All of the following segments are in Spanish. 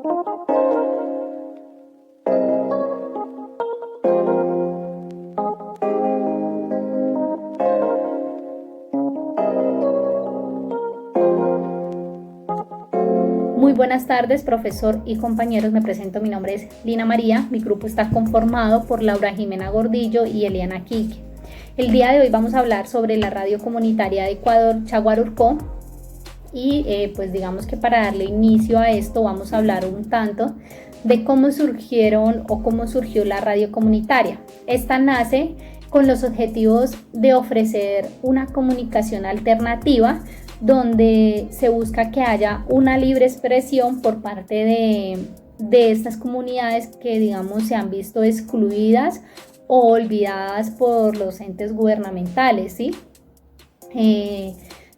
Muy buenas tardes, profesor y compañeros. Me presento, mi nombre es Lina María. Mi grupo está conformado por Laura Jimena Gordillo y Eliana Quique. El día de hoy vamos a hablar sobre la radio comunitaria de Ecuador, Chaguarurco. Y pues digamos que para darle inicio a esto vamos a hablar un tanto de cómo surgió la radio comunitaria. Esta nace con los objetivos de ofrecer una comunicación alternativa donde se busca que haya una libre expresión por parte de estas comunidades que, digamos, se han visto excluidas o olvidadas por los entes gubernamentales, ¿sí?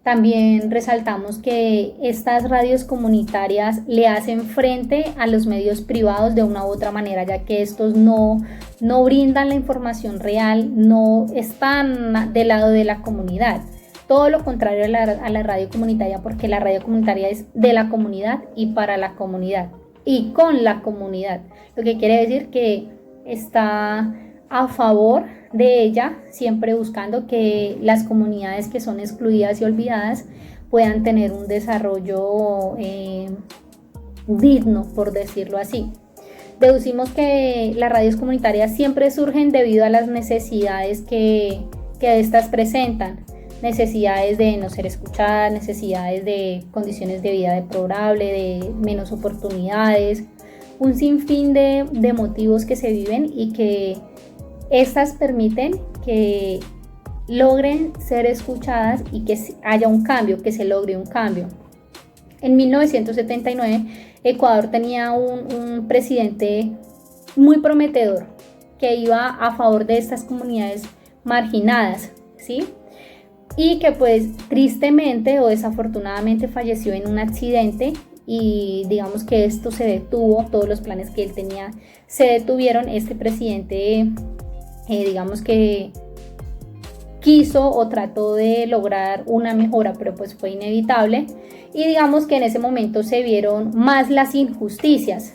También resaltamos que estas radios comunitarias le hacen frente a los medios privados de una u otra manera, ya que estos no brindan la información real, no están del lado de la comunidad. Todo lo contrario a la radio comunitaria, porque la radio comunitaria es de la comunidad y para la comunidad y con la comunidad, lo que quiere decir que está a favor de ella, siempre buscando que las comunidades que son excluidas y olvidadas puedan tener un desarrollo digno, por decirlo así. Deducimos que las radios comunitarias siempre surgen debido a las necesidades que estas presentan. Necesidades de no ser escuchadas, necesidades de condiciones de vida deplorable, de menos oportunidades, un sinfín de motivos que se viven y que estas permiten que logren ser escuchadas y que haya un cambio, que se logre un cambio. En 1979, Ecuador tenía un presidente muy prometedor que iba a favor de estas comunidades marginadas, ¿sí? Y que pues tristemente o desafortunadamente falleció en un accidente y digamos que esto se detuvo, todos los planes que él tenía se detuvieron. Este presidente digamos que quiso o trató de lograr una mejora, pero pues fue inevitable y digamos que en ese momento se vieron más las injusticias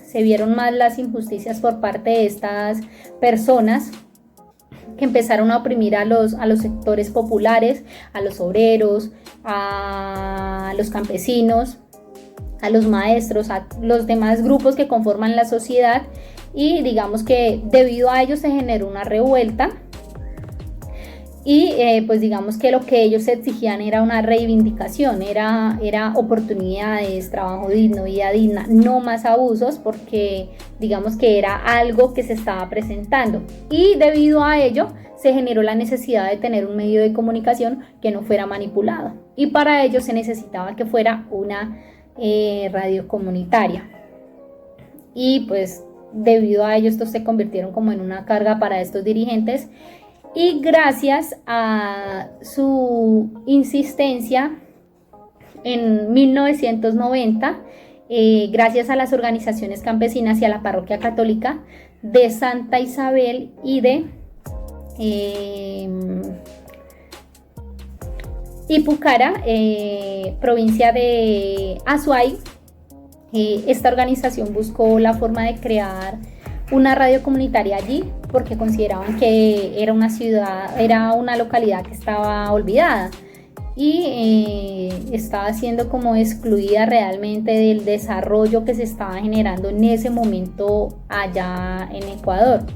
por parte de estas personas que empezaron a oprimir a los sectores populares, a los obreros, a los campesinos, a los maestros, a los demás grupos que conforman la sociedad, y digamos que debido a ello se generó una revuelta y pues digamos que lo que ellos exigían era una reivindicación, era oportunidades, trabajo digno, vida digna, no más abusos, porque digamos que era algo que se estaba presentando y debido a ello se generó la necesidad de tener un medio de comunicación que no fuera manipulado y para ello se necesitaba que fuera una radio comunitaria y pues debido a ello estos se convirtieron como en una carga para estos dirigentes. Y gracias a su insistencia en 1990, gracias a las organizaciones campesinas y a la parroquia católica de Santa Isabel y de Ipucara, provincia de Azuay, esta organización buscó la forma de crear una radio comunitaria allí porque consideraban que era una localidad que estaba olvidada y estaba siendo como excluida realmente del desarrollo que se estaba generando en ese momento allá en Ecuador.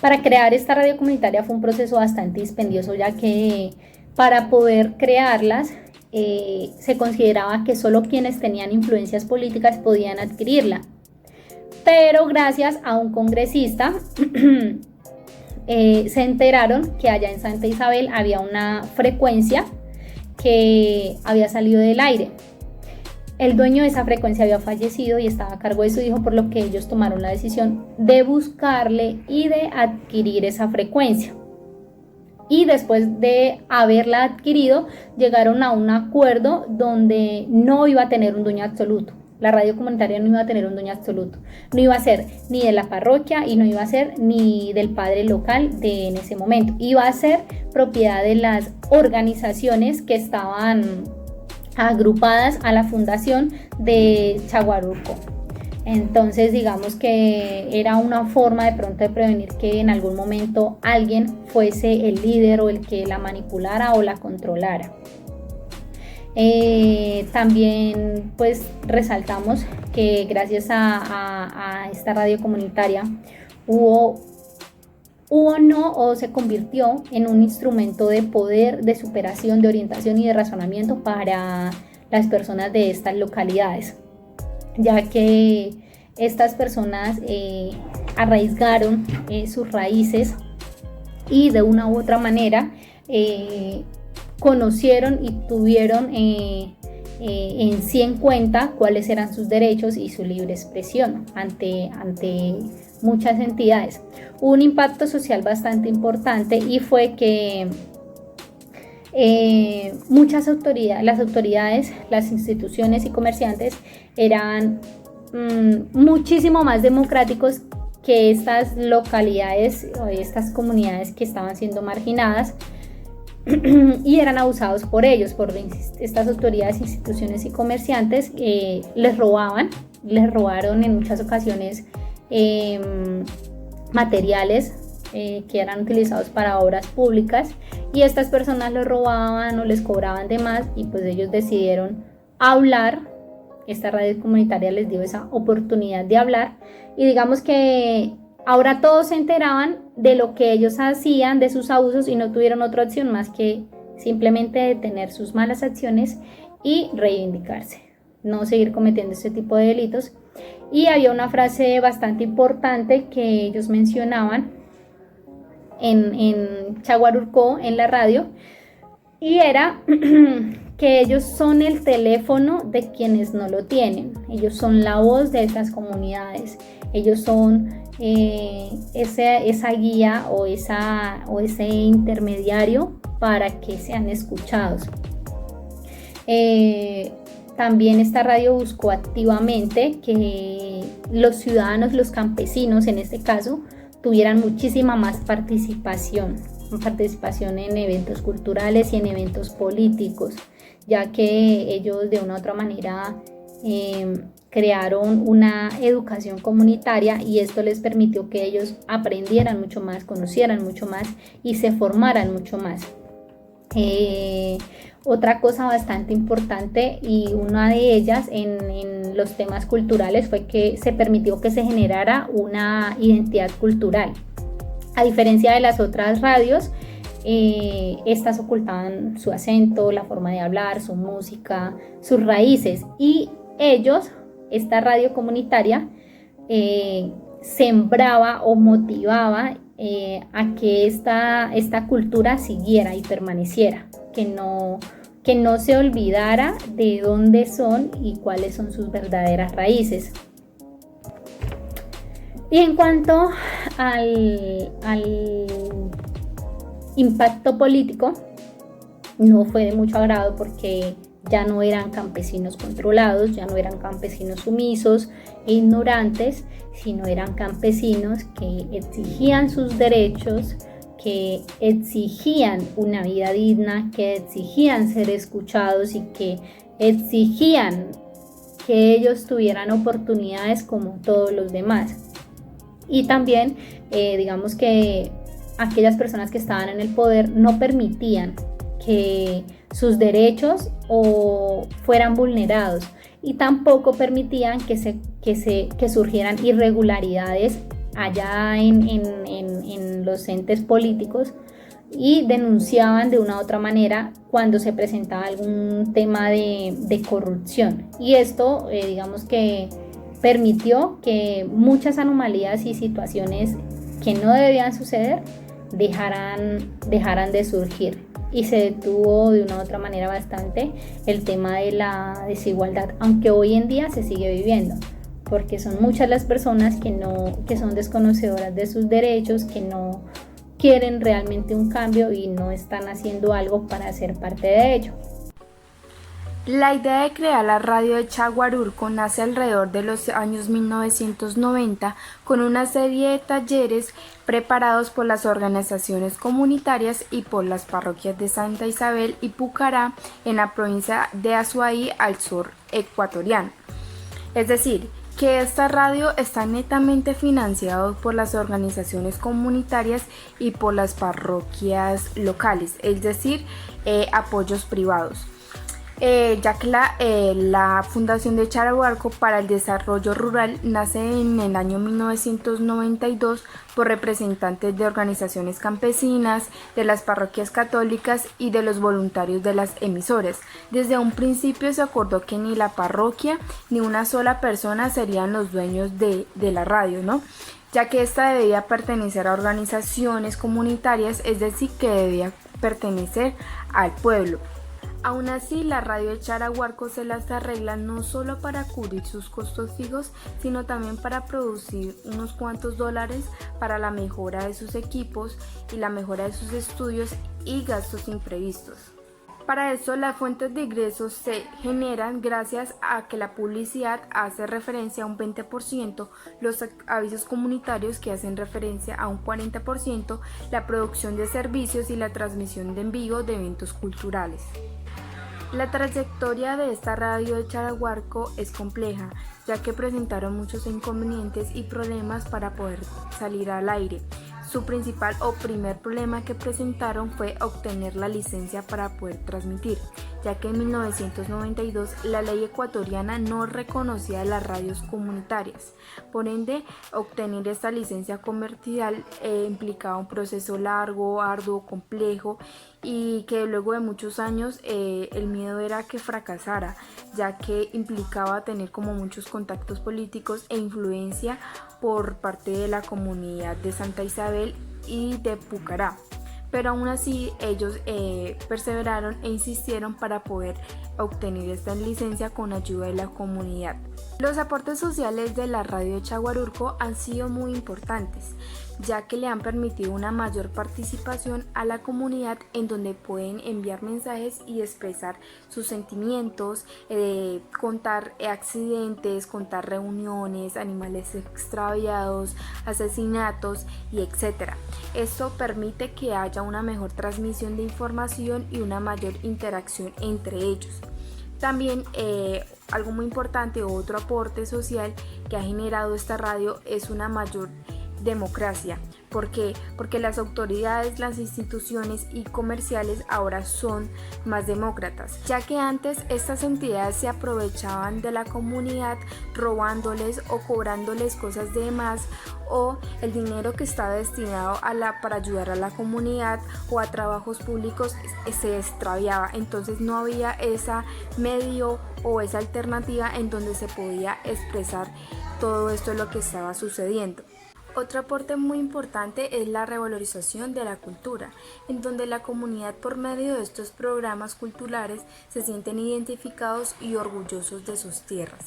Para crear esta radio comunitaria fue un proceso bastante dispendioso, ya que para poder crearlas se consideraba que solo quienes tenían influencias políticas podían adquirirla. Pero gracias a un congresista se enteraron que allá en Santa Isabel había una frecuencia que había salido del aire. El dueño de esa frecuencia había fallecido y estaba a cargo de su hijo, por lo que ellos tomaron la decisión de buscarle y de adquirir esa frecuencia. Y después de haberla adquirido, llegaron a un acuerdo donde no iba a tener un dueño absoluto. La radio comunitaria no iba a tener un dueño absoluto, no iba a ser ni de la parroquia y no iba a ser ni del padre local en ese momento, iba a ser propiedad de las organizaciones que estaban agrupadas a la fundación de Chaguarurco. Entonces digamos que era una forma de pronto de prevenir que en algún momento alguien fuese el líder o el que la manipulara o la controlara. También pues resaltamos que gracias a esta radio comunitaria hubo no o se convirtió en un instrumento de poder, de superación, de orientación y de razonamiento para las personas de estas localidades, ya que estas personas arraigaron sus raíces y de una u otra manera conocieron y tuvieron en sí en cuenta cuáles eran sus derechos y su libre expresión ante muchas entidades. Hubo un impacto social bastante importante y fue que muchas autoridades, las instituciones y comerciantes eran muchísimo más democráticos que estas localidades o estas comunidades que estaban siendo marginadas y eran abusados por ellos, por estas autoridades, instituciones y comerciantes. Les robaron en muchas ocasiones materiales que eran utilizados para obras públicas, y estas personas los robaban o les cobraban de más, y pues ellos decidieron hablar. Esta radio comunitaria les dio esa oportunidad de hablar, y digamos que ahora todos se enteraban de lo que ellos hacían, de sus abusos, y no tuvieron otra opción más que simplemente detener sus malas acciones y reivindicarse, no seguir cometiendo este tipo de delitos. Y había una frase bastante importante que ellos mencionaban en Chaguarurco, en la radio, y era que ellos son el teléfono de quienes no lo tienen, ellos son la voz de estas comunidades, ellos son esa guía o ese intermediario para que sean escuchados. También esta radio buscó activamente que los ciudadanos, los campesinos en este caso, tuvieran muchísima más participación en eventos culturales y en eventos políticos, ya que ellos de una u otra manera crearon una educación comunitaria, y esto les permitió que ellos aprendieran mucho más, conocieran mucho más y se formaran mucho más. Otra cosa bastante importante, y una de ellas en los temas culturales, fue que se permitió que se generara una identidad cultural. A diferencia de las otras radios, estas ocultaban su acento, la forma de hablar, su música, sus raíces, y ellos, esta radio comunitaria, sembraba o motivaba a que esta cultura siguiera y permaneciera, que no se olvidara de dónde son y cuáles son sus verdaderas raíces. Y en cuanto al impacto político, no fue de mucho agrado, porque ya no eran campesinos controlados, ya no eran campesinos sumisos e ignorantes, sino eran campesinos que exigían sus derechos, que exigían una vida digna, que exigían ser escuchados y que exigían que ellos tuvieran oportunidades como todos los demás. Y también digamos que aquellas personas que estaban en el poder no permitían que sus derechos fueran vulnerados, y tampoco permitían que surgieran irregularidades allá en los entes políticos, y denunciaban de una u otra manera cuando se presentaba algún tema de corrupción. Y esto digamos que permitió que muchas anomalías y situaciones que no debían suceder dejaran de surgir, y se detuvo de una u otra manera bastante el tema de la desigualdad, aunque hoy en día se sigue viviendo, porque son muchas las personas que son desconocedoras de sus derechos, que no quieren realmente un cambio y no están haciendo algo para ser parte de ello. La idea de crear la radio de Chaguarurco nace alrededor de los años 1990 con una serie de talleres preparados por las organizaciones comunitarias y por las parroquias de Santa Isabel y Pucará en la provincia de Azuay, al sur ecuatoriano. Es decir, que esta radio está netamente financiado por las organizaciones comunitarias y por las parroquias locales, es decir, apoyos privados. Ya que la Fundación de Charaguarco para el Desarrollo Rural nace en el año 1992 por representantes de organizaciones campesinas, de las parroquias católicas y de los voluntarios de las emisoras. Desde un principio se acordó que ni la parroquia ni una sola persona serían los dueños de la radio, ¿no? Ya que esta debía pertenecer a organizaciones comunitarias, es decir, que debía pertenecer al pueblo. Aún así, la radio de Charaguarco se las arregla no solo para cubrir sus costos fijos, sino también para producir unos cuantos dólares para la mejora de sus equipos y la mejora de sus estudios y gastos imprevistos. Para eso, las fuentes de ingresos se generan gracias a que la publicidad hace referencia a un 20%, los avisos comunitarios que hacen referencia a un 40%, la producción de servicios y la transmisión de en vivo de eventos culturales. La trayectoria de esta radio de Charaguarco es compleja, ya que presentaron muchos inconvenientes y problemas para poder salir al aire. Su principal o primer problema que presentaron fue obtener la licencia para poder transmitir, ya que en 1992 la ley ecuatoriana no reconocía las radios comunitarias. Por ende, obtener esta licencia comercial implicaba un proceso largo, arduo, complejo y que luego de muchos años el miedo era que fracasara, ya que implicaba tener como muchos contactos políticos e influencia por parte de la comunidad de Santa Isabel y de Pucará. Pero aún así ellos perseveraron e insistieron para poder obtener esta licencia con ayuda de la comunidad. Los aportes sociales de la radio de Charaguarco han sido muy importantes, ya que le han permitido una mayor participación a la comunidad en donde pueden enviar mensajes y expresar sus sentimientos, contar accidentes, contar reuniones, animales extraviados, asesinatos y etc. Esto permite que haya una mejor transmisión de información y una mayor interacción entre ellos. También algo muy importante, otro aporte social que ha generado esta radio es una mayor democracia. ¿Por qué? Porque las autoridades, las instituciones y comerciales ahora son más demócratas, ya que antes estas entidades se aprovechaban de la comunidad robándoles o cobrándoles cosas de más, o el dinero que estaba destinado para ayudar a la comunidad o a trabajos públicos se extraviaba. Entonces no había ese medio o esa alternativa en donde se podía expresar todo esto de lo que estaba sucediendo. Otro aporte muy importante es la revalorización de la cultura, en donde la comunidad por medio de estos programas culturales se sienten identificados y orgullosos de sus tierras.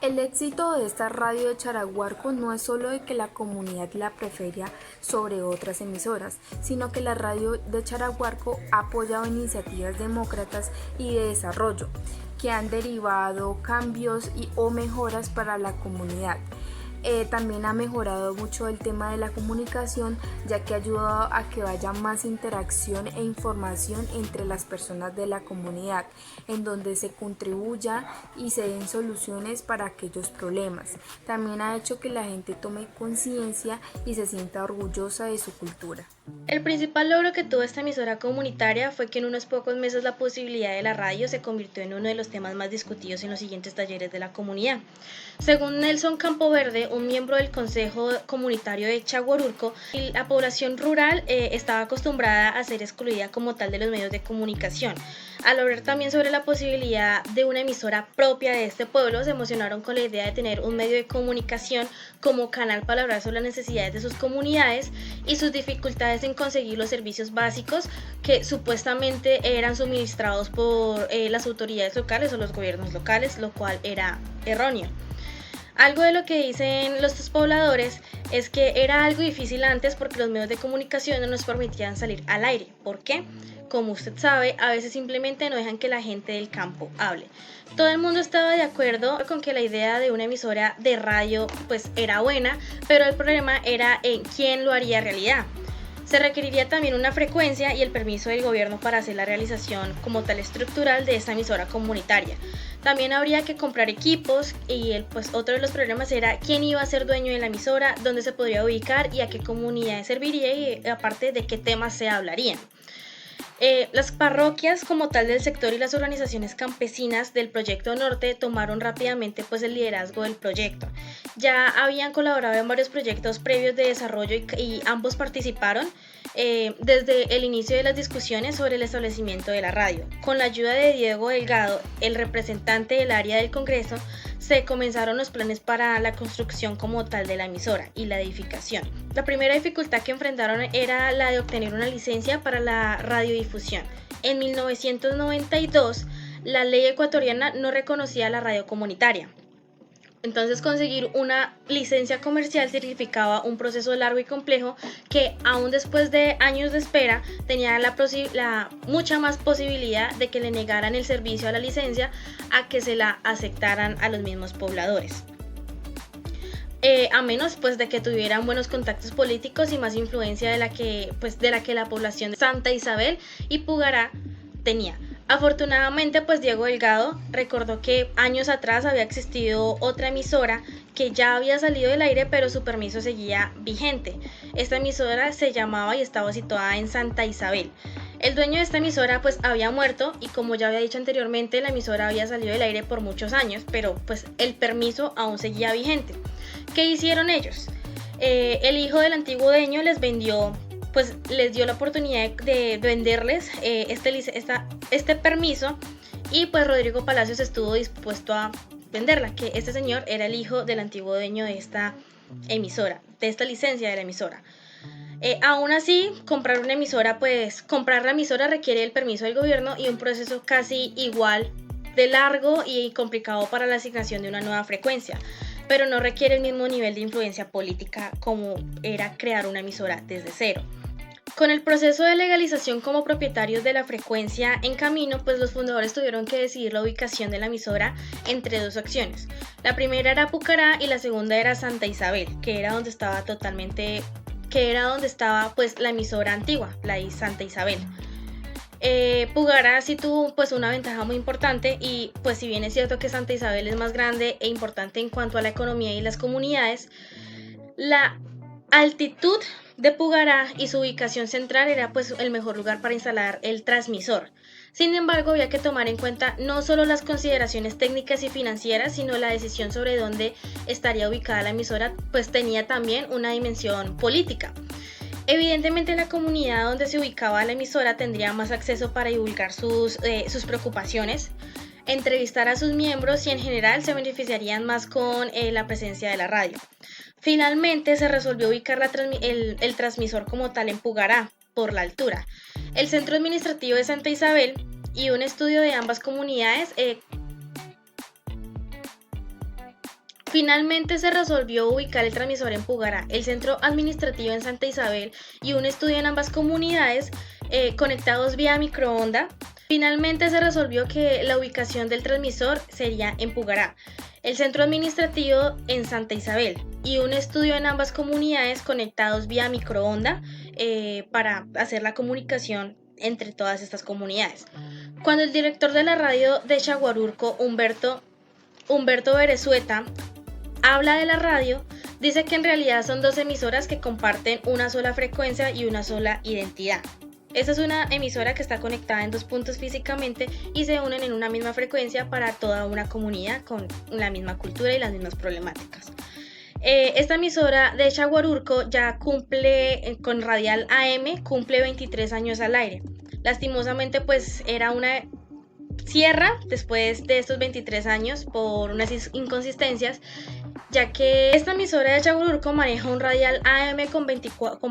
El éxito de esta radio de Charaguarco no es solo de que la comunidad la prefiera sobre otras emisoras, sino que la radio de Charaguarco ha apoyado iniciativas demócratas y de desarrollo que han derivado cambios o mejoras para la comunidad. También ha mejorado mucho el tema de la comunicación, ya que ha ayudado a que haya más interacción e información entre las personas de la comunidad, en donde se contribuya y se den soluciones para aquellos problemas. También ha hecho que la gente tome conciencia y se sienta orgullosa de su cultura. El principal logro que tuvo esta emisora comunitaria fue que en unos pocos meses la posibilidad de la radio se convirtió en uno de los temas más discutidos en los siguientes talleres de la comunidad. Según Nelson Campoverde, un miembro del Consejo Comunitario de Charaguarco, la población rural estaba acostumbrada a ser excluida como tal de los medios de comunicación. Al hablar también sobre la posibilidad de una emisora propia de este pueblo, se emocionaron con la idea de tener un medio de comunicación como canal para hablar sobre las necesidades de sus comunidades y sus dificultades en conseguir los servicios básicos que supuestamente eran suministrados por las autoridades locales o los gobiernos locales, lo cual era erróneo. Algo de lo que dicen los pobladores es que era algo difícil antes porque los medios de comunicación no nos permitían salir al aire. ¿Por qué? Como usted sabe, a veces simplemente no dejan que la gente del campo hable. Todo el mundo estaba de acuerdo con que la idea de una emisora de radio pues era buena, pero el problema era en quién lo haría realidad. Se requeriría también una frecuencia y el permiso del gobierno para hacer la realización como tal estructural de esta emisora comunitaria. También habría que comprar equipos y pues otro de los problemas era quién iba a ser dueño de la emisora, dónde se podría ubicar y a qué comunidades serviría y aparte de qué temas se hablarían. Las parroquias como tal del sector y las organizaciones campesinas del Proyecto Norte tomaron rápidamente pues el liderazgo del proyecto. Ya habían colaborado en varios proyectos previos de desarrollo y ambos participaron desde el inicio de las discusiones sobre el establecimiento de la radio. Con la ayuda de Diego Delgado, el representante del área del Congreso, se comenzaron los planes para la construcción como tal de la emisora y la edificación. La primera dificultad que enfrentaron era la de obtener una licencia para la radiodifusión. En 1992, la ley ecuatoriana no reconocía la radio comunitaria. Entonces conseguir una licencia comercial significaba un proceso largo y complejo que aún después de años de espera tenía la mucha más posibilidad de que le negaran el servicio a la licencia a que se la aceptaran a los mismos pobladores. A menos pues de que tuvieran buenos contactos políticos y más influencia de la que la población de Santa Isabel y Pugará tenía. Afortunadamente, pues Diego Delgado recordó que años atrás había existido otra emisora que ya había salido del aire, pero su permiso seguía vigente. Esta emisora se llamaba y estaba situada en Santa Isabel. El dueño de esta emisora pues había muerto y como ya había dicho anteriormente, la emisora había salido del aire por muchos años, pero pues el permiso aún seguía vigente. ¿Qué hicieron ellos? El hijo del antiguo dueño les dio la oportunidad de venderles este permiso y pues Rodrigo Palacios estuvo dispuesto a venderla, que este señor era el hijo del antiguo dueño de esta emisora, de esta licencia de la emisora. Aún así, comprar la emisora requiere el permiso del gobierno y un proceso casi igual de largo y complicado para la asignación de una nueva frecuencia, pero no requiere el mismo nivel de influencia política como era crear una emisora desde cero. Con el proceso de legalización como propietarios de la frecuencia en camino, pues los fundadores tuvieron que decidir la ubicación de la emisora entre dos opciones. La primera era Pucará y la segunda era Santa Isabel, que era donde estaba pues la emisora antigua, la de Santa Isabel. Pugará sí tuvo pues una ventaja muy importante y pues si bien es cierto que Santa Isabel es más grande e importante en cuanto a la economía y las comunidades, la altitud de Pugará y su ubicación central era pues el mejor lugar para instalar el transmisor. Sin embargo, había que tomar en cuenta no solo las consideraciones técnicas y financieras, sino la decisión sobre dónde estaría ubicada la emisora, pues tenía también una dimensión política. Evidentemente la comunidad donde se ubicaba la emisora tendría más acceso para divulgar sus preocupaciones, entrevistar a sus miembros y en general se beneficiarían más con la presencia de la radio. Finalmente se resolvió ubicar el transmisor como tal en Pugará, por la altura. El centro administrativo de Santa Isabel y un estudio de ambas comunidades Finalmente se resolvió ubicar el transmisor en Pugará, el centro administrativo en Santa Isabel y un estudio en ambas comunidades conectados vía microonda. Finalmente se resolvió que la ubicación del transmisor sería en Pugará, el centro administrativo en Santa Isabel y un estudio en ambas comunidades conectados vía microonda para hacer la comunicación entre todas estas comunidades. Cuando el director de la radio de Chaguarurco, Humberto Berezueta, habla de la radio, dice que en realidad son dos emisoras que comparten una sola frecuencia y una sola identidad. Esta es una emisora que está conectada en dos puntos físicamente y se unen en una misma frecuencia para toda una comunidad con la misma cultura y las mismas problemáticas. Esta emisora de Chaguarurco ya cumple, con radial AM, cumple 23 años al aire. Lastimosamente pues era una cierra después de estos 23 años por unas inconsistencias, ya que esta emisora de Chaguarurco maneja un radial AM con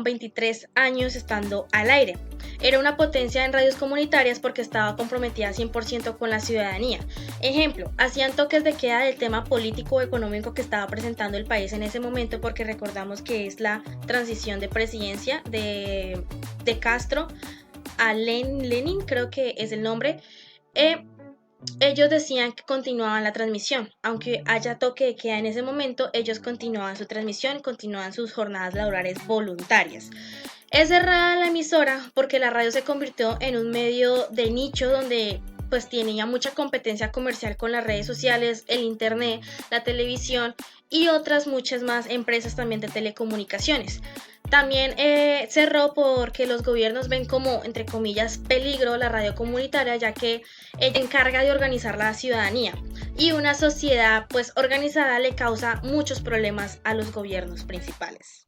23 años estando al aire. Era una potencia en radios comunitarias porque estaba comprometida 100% con la ciudadanía. Ejemplo, hacían toques de queda del tema político o económico que estaba presentando el país en ese momento, porque recordamos que es la transición de presidencia de Castro a Lenin, creo que es el nombre. Ellos decían que continuaban la transmisión, aunque haya toque de queda en ese momento, ellos continuaban su transmisión, continuaban sus jornadas laborales voluntarias. Es cerrada la emisora porque la radio se convirtió en un medio de nicho donde pues tenía mucha competencia comercial con las redes sociales, el internet, la televisión y otras muchas más empresas también de telecomunicaciones. También cerró porque los gobiernos ven como, entre comillas, peligro la radio comunitaria, ya que ella encarga de organizar la ciudadanía y una sociedad pues organizada le causa muchos problemas a los gobiernos principales.